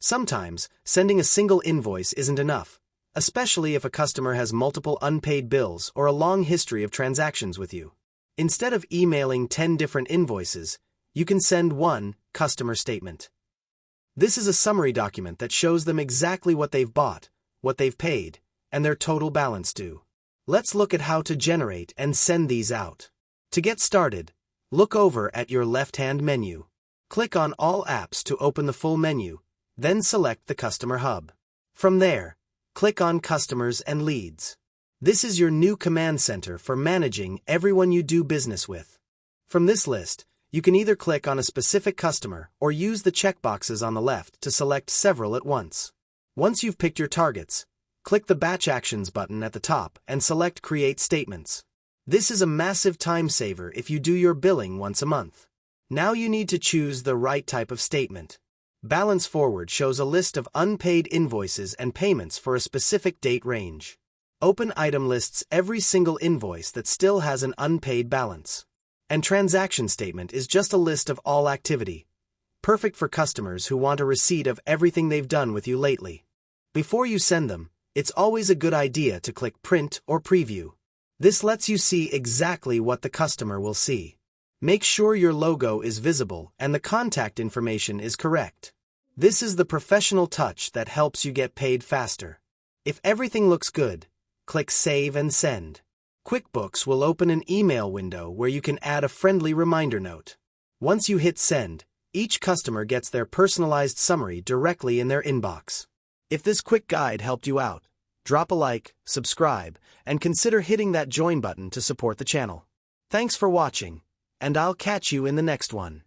Sometimes, sending a single invoice isn't enough, especially if a customer has multiple unpaid bills or a long history of transactions with you. Instead of emailing 10 different invoices, you can send one customer statement. This is a summary document that shows them exactly what they've bought, what they've paid, and their total balance due. Let's look at how to generate and send these out. To get started, look over at your left-hand menu. Click on All Apps to open the full menu, then select the Customer Hub. From there, click on Customers and Leads. This is your new command center for managing everyone you do business with. From this list, you can either click on a specific customer or use the checkboxes on the left to select several at once. Once you've picked your targets, click the Batch Actions button at the top and select Create Statements. This is a massive time saver if you do your billing once a month. Now you need to choose the right type of statement. Balance Forward shows a list of unpaid invoices and payments for a specific date range. Open Item lists every single invoice that still has an unpaid balance. And Transaction Statement is just a list of all activity, perfect for customers who want a receipt of everything they've done with you lately. Before you send them, it's always a good idea to click Print or Preview. This lets you see exactly what the customer will see. Make sure your logo is visible and the contact information is correct. This is the professional touch that helps you get paid faster. If everything looks good, click Save and Send. QuickBooks will open an email window where you can add a friendly reminder note. Once you hit Send, each customer gets their personalized summary directly in their inbox. If this quick guide helped you out, drop a like, subscribe, and consider hitting that join button to support the channel. Thanks for watching, and I'll catch you in the next one.